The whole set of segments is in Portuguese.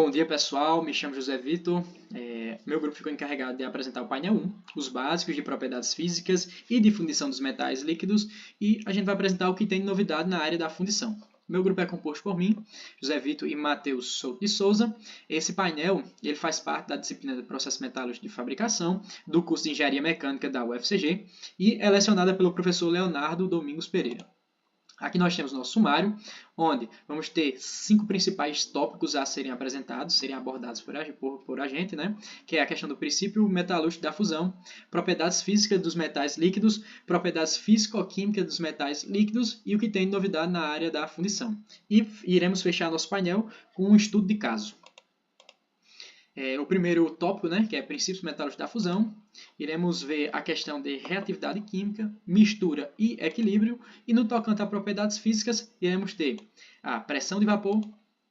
Bom dia, pessoal. Me chamo José Vitor. Meu grupo ficou encarregado de apresentar o painel 1, os básicos de propriedades físicas e de fundição dos metais líquidos, e a gente vai apresentar o que tem de novidade na área da fundição. Meu grupo é composto por mim, José Vitor e Matheus Souto de Souza. Esse painel ele faz parte da disciplina de Processos Metálicos de Fabricação do curso de Engenharia Mecânica da UFCG e é lecionada pelo professor Leonardo Domingos Pereira. Aqui nós temos nosso sumário, onde vamos ter 5 principais tópicos a serem apresentados, serem abordados por a gente, né? Que é a questão do princípio metalúrgico da fusão, propriedades físicas dos metais líquidos, propriedades físico-químicas dos metais líquidos e o que tem de novidade na área da fundição. E iremos fechar nosso painel com um estudo de caso. O primeiro tópico, né, que é princípios metalúrgicos da fusão, iremos ver a questão de reatividade química, mistura e equilíbrio, e no tocante a propriedades físicas, iremos ter a pressão de vapor,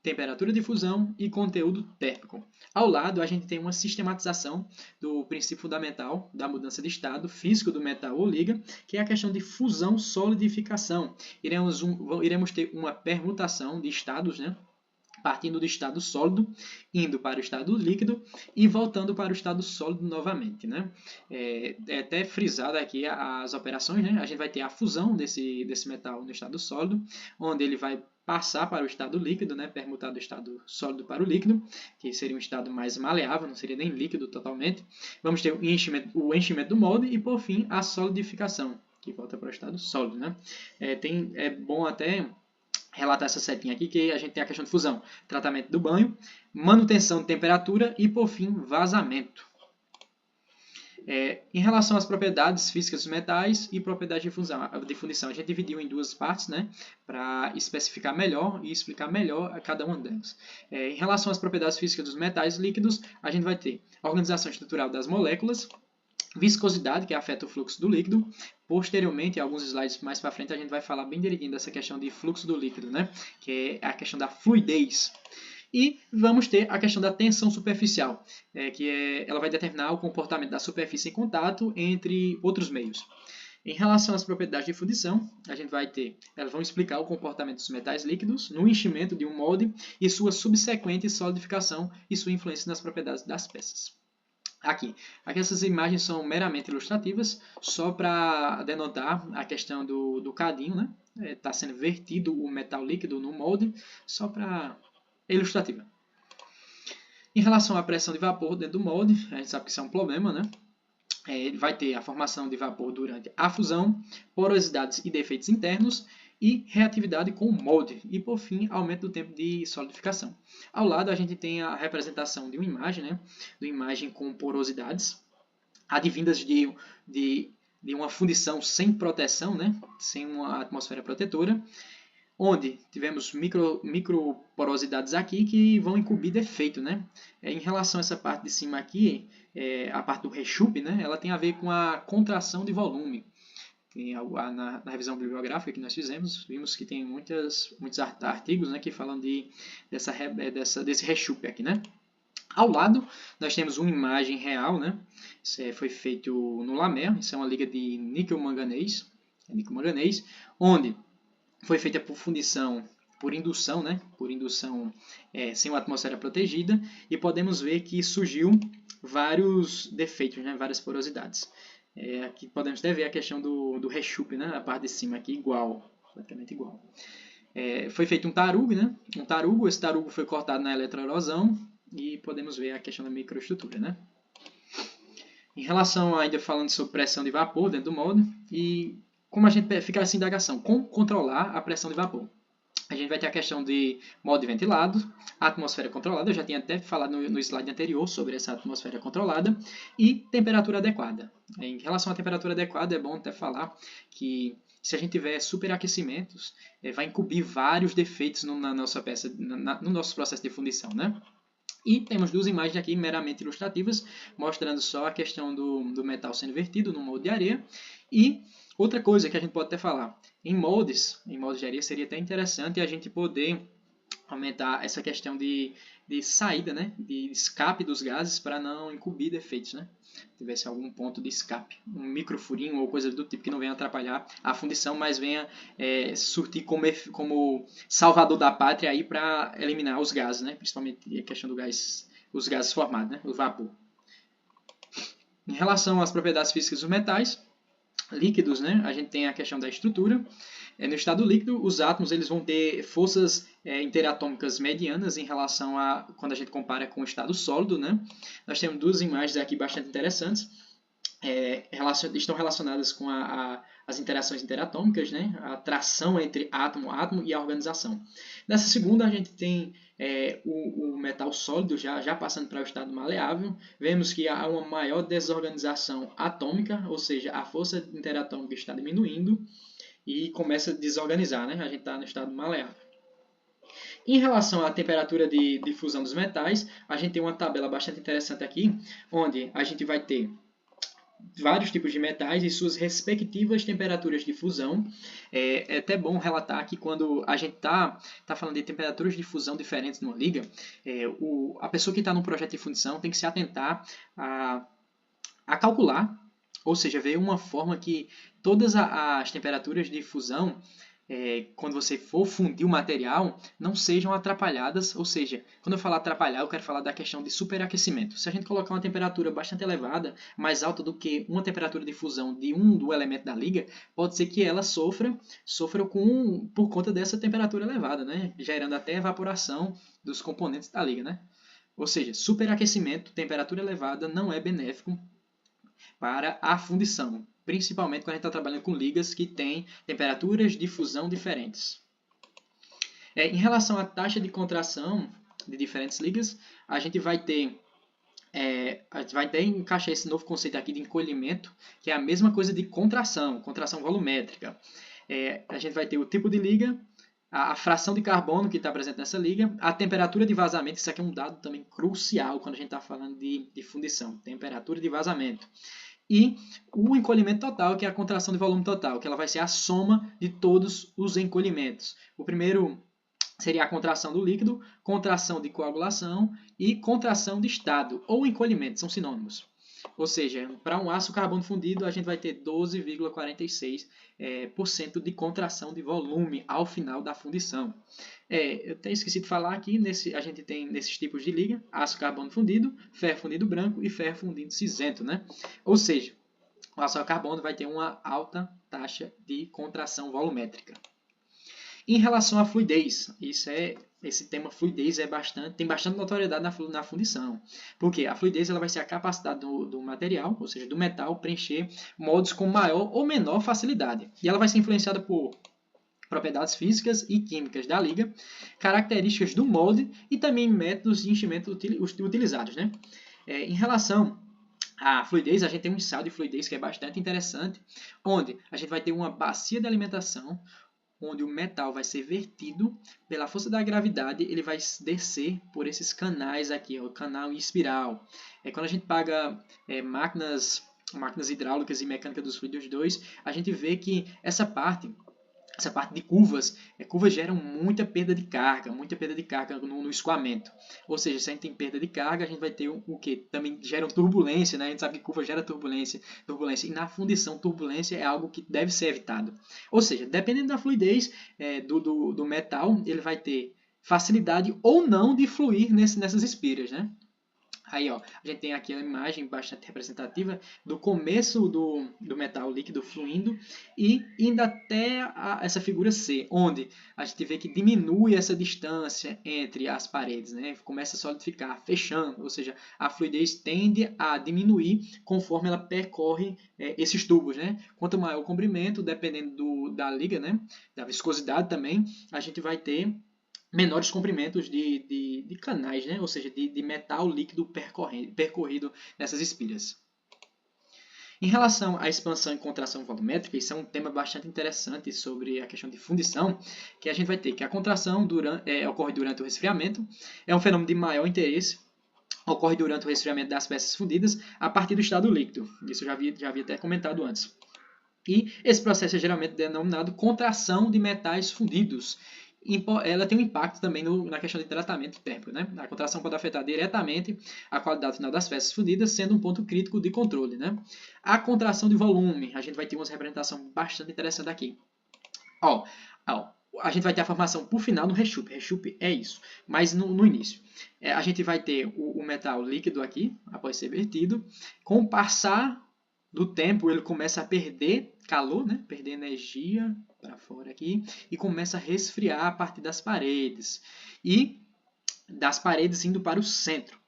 temperatura de fusão e conteúdo térmico. Ao lado, a gente tem uma sistematização do princípio fundamental da mudança de estado físico do metal ou liga, que é a questão de fusão-solidificação. Iremos ter uma permutação de estados, né? Partindo do estado sólido, indo para o estado líquido e voltando para o estado sólido novamente, né? É até frisado aqui as operações, né? A gente vai ter a fusão desse metal no estado sólido, onde ele vai passar para o estado líquido, né? Permutar do estado sólido para o líquido, que seria um estado mais maleável, não seria nem líquido totalmente. Vamos ter o enchimento do molde e, por fim, a solidificação, que volta para o estado sólido, né? É bom até relatar essa setinha aqui, que a gente tem a questão de fusão, tratamento do banho, manutenção de temperatura e, por fim, vazamento. Em relação às propriedades físicas dos metais e propriedades de fundição, a gente dividiu em duas partes, né, para especificar melhor e explicar melhor a cada uma delas. Em relação às propriedades físicas dos metais líquidos, a gente vai ter a organização estrutural das moléculas, viscosidade, que afeta o fluxo do líquido. Posteriormente, alguns slides mais para frente, a gente vai falar bem direitinho dessa questão de fluxo do líquido, né? Que é a questão da fluidez. E vamos ter a questão da tensão superficial, ela vai determinar o comportamento da superfície em contato entre outros meios. Em relação às propriedades de fundição, elas vão explicar o comportamento dos metais líquidos no enchimento de um molde e sua subsequente solidificação e sua influência nas propriedades das peças. Aqui essas imagens são meramente ilustrativas, só para denotar a questão do cadinho, né? Está sendo vertido o metal líquido no molde, só para ilustrativa. Em relação à pressão de vapor dentro do molde, a gente sabe que isso é um problema, né? Ele vai ter a formação de vapor durante a fusão, porosidades e defeitos internos, e reatividade com o molde, e por fim, aumento do tempo de solidificação. Ao lado a gente tem a representação de uma imagem, né? De uma imagem com porosidades, advindas de uma fundição sem proteção, né? Sem uma atmosfera protetora, onde tivemos microporosidades aqui que vão encobrir defeito, né? Em relação a essa parte de cima aqui, a parte do rechupe, né? Ela tem a ver com a contração de volume. Na revisão bibliográfica que nós fizemos, vimos que tem muitos artigos, né, que falam desse rechupe aqui, né? Ao lado, nós temos uma imagem real, né? Isso foi feito no Lamer, isso é uma liga de níquel-manganês, onde foi feita por fundição por indução, né? Por indução sem uma atmosfera protegida, e podemos ver que surgiu vários defeitos, né? Várias porosidades. Aqui podemos até ver a questão do rechupe, né? A parte de cima aqui igual, praticamente igual. Foi feito um tarugo, né? Esse tarugo foi cortado na eletroerosão e podemos ver a questão da microestrutura, né? Em relação ainda falando sobre pressão de vapor dentro do molde, e como a gente fica essa indagação, como controlar a pressão de vapor? A gente vai ter a questão de molde ventilado, atmosfera controlada, eu já tinha até falado no slide anterior sobre essa atmosfera controlada, e temperatura adequada. Em relação à temperatura adequada, é bom até falar que se a gente tiver superaquecimentos, vai encobrir vários defeitos na nossa peça, no nosso processo de fundição, né? E temos duas imagens aqui meramente ilustrativas, mostrando só a questão do metal sendo vertido no molde de areia. E outra coisa que a gente pode até falar, em moldes de areia seria até interessante a gente poder aumentar essa questão de de saída, né, de escape dos gases para não incubir defeitos, né? Tivesse algum ponto de escape, um microfurinho ou coisa do tipo que não venha atrapalhar a fundição, mas venha surtir como salvador da pátria aí para eliminar os gases, né? Principalmente a questão do gás, os gases formados, né? O vapor. Em relação às propriedades físicas dos metais líquidos, né? A gente tem a questão da estrutura. No estado líquido, os átomos eles vão ter forças interatômicas medianas em relação a quando a gente compara com o estado sólido, né? Nós temos duas imagens aqui bastante interessantes. Estão relacionadas com as interações interatômicas, né? A tração entre átomo e a organização. Nessa segunda, a gente tem o metal sólido já passando para o estado maleável. Vemos que há uma maior desorganização atômica, ou seja, a força interatômica está diminuindo e começa a desorganizar, né? A gente está no estado maleável. Em relação à temperatura de fusão dos metais, a gente tem uma tabela bastante interessante aqui, onde a gente vai ter vários tipos de metais e suas respectivas temperaturas de fusão. É até bom relatar que quando a gente tá falando de temperaturas de fusão diferentes numa liga, a pessoa que está no projeto de fundição tem que se atentar a calcular, ou seja, ver uma forma que todas as temperaturas de fusão, quando você for fundir o material, não sejam atrapalhadas, ou seja, quando eu falar atrapalhar, eu quero falar da questão de superaquecimento. Se a gente colocar uma temperatura bastante elevada, mais alta do que uma temperatura de fusão do elemento da liga, pode ser que ela sofra por conta dessa temperatura elevada, né? Gerando até evaporação dos componentes da liga, né? Ou seja, superaquecimento, temperatura elevada, não é benéfico para a fundição, principalmente quando a gente está trabalhando com ligas que têm temperaturas de fusão diferentes. Em relação à taxa de contração de diferentes ligas, a gente vai ter encaixar esse novo conceito aqui de encolhimento, que é a mesma coisa de contração volumétrica. A gente vai ter o tipo de liga, a fração de carbono que está presente nessa liga, a temperatura de vazamento, isso aqui é um dado também crucial quando a gente está falando de fundição, temperatura de vazamento. E o encolhimento total, que é a contração de volume total, que ela vai ser a soma de todos os encolhimentos. O primeiro seria a contração do líquido, contração de coagulação e contração de estado, ou encolhimento, são sinônimos. Ou seja, para um aço carbono fundido, a gente vai ter 12,46% de contração de volume ao final da fundição. Eu até esqueci de falar aqui, a gente tem nesses tipos de liga, aço carbono fundido, ferro fundido branco e ferro fundido cinzento, né? Ou seja, o aço carbono vai ter uma alta taxa de contração volumétrica. Em relação à fluidez, esse tema fluidez tem bastante notoriedade na fundição. Porque a fluidez ela vai ser a capacidade do material, ou seja, do metal, preencher moldes com maior ou menor facilidade. E ela vai ser influenciada por propriedades físicas e químicas da liga, características do molde e também métodos de enchimento utilizados, né? Em relação à fluidez, a gente tem um ensaio de fluidez que é bastante interessante, onde a gente vai ter uma bacia de alimentação, onde o metal vai ser vertido pela força da gravidade, ele vai descer por esses canais aqui, o canal em espiral. Quando a gente paga máquinas hidráulicas e mecânica dos fluidos 2, a gente vê que essa parte de curvas geram muita perda de carga no escoamento. Ou seja, se a gente tem perda de carga, a gente vai ter o que? Também geram turbulência, né? A gente sabe que curva gera turbulência. E na fundição, turbulência é algo que deve ser evitado. Ou seja, dependendo da fluidez do metal, ele vai ter facilidade ou não de fluir nessas espiras, né? Aí, ó, a gente tem aqui a imagem bastante representativa do começo do metal líquido fluindo e indo até essa figura C, onde a gente vê que diminui essa distância entre as paredes, né? Começa a solidificar, fechando, ou seja, a fluidez tende a diminuir conforme ela percorre esses tubos, né? Quanto maior o comprimento, dependendo da liga, né? Da viscosidade também, a gente vai ter menores comprimentos de canais, né? Ou seja, de metal líquido percorrido nessas espiras. Em relação à expansão e contração volumétrica, isso é um tema bastante interessante sobre a questão de fundição, que a gente vai ter que a contração ocorre durante o resfriamento, é um fenômeno de maior interesse, ocorre durante o resfriamento das peças fundidas a partir do estado líquido. Isso eu já havia até comentado antes. E esse processo é geralmente denominado contração de metais fundidos. ela tem um impacto também na questão de tratamento térmico, né? A contração pode afetar diretamente a qualidade final das peças fundidas, sendo um ponto crítico de controle, né? A contração de volume, a gente vai ter uma representação bastante interessante aqui. Ó, a gente vai ter a formação por final no rechup. Rechup é isso, mas no início. A gente vai ter o metal líquido aqui, após ser vertido. Com o passar do tempo, ele começa a perder calor, né? Perder energia para fora aqui, e começa a resfriar a partir das paredes. E das paredes indo para o centro.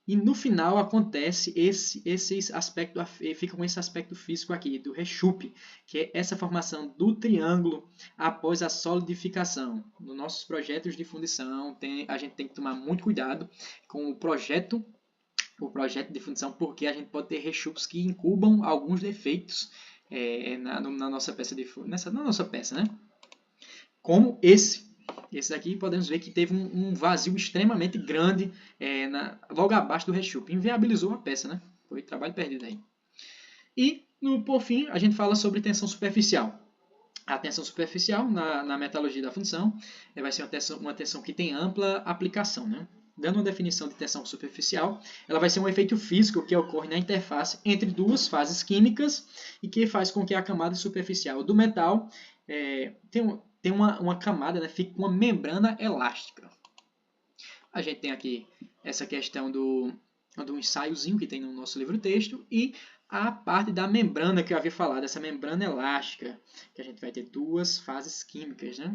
E no final acontece esse aspecto, fica com esse aspecto físico aqui, do rechupe, que é essa formação do triângulo após a solidificação. Nos nossos projetos de fundição, a gente tem que tomar muito cuidado com o projeto de fundição, porque a gente pode ter rechupes que incubam alguns defeitos na nossa peça, na nossa peça, né? Como esse daqui podemos ver que teve um vazio extremamente grande logo abaixo do rechupe. Inviabilizou a peça, né? Foi trabalho perdido aí. E, por fim, a gente fala sobre tensão superficial. A tensão superficial, na metalurgia da fundição, vai ser uma tensão que tem ampla aplicação, né? Dando uma definição de tensão superficial, ela vai ser um efeito físico que ocorre na interface entre duas fases químicas e que faz com que a camada superficial do metal tenha uma camada, né, fique com uma membrana elástica. A gente tem aqui essa questão do ensaiozinho que tem no nosso livro-texto e a parte da membrana que eu havia falado, essa membrana elástica, que a gente vai ter duas fases químicas, né?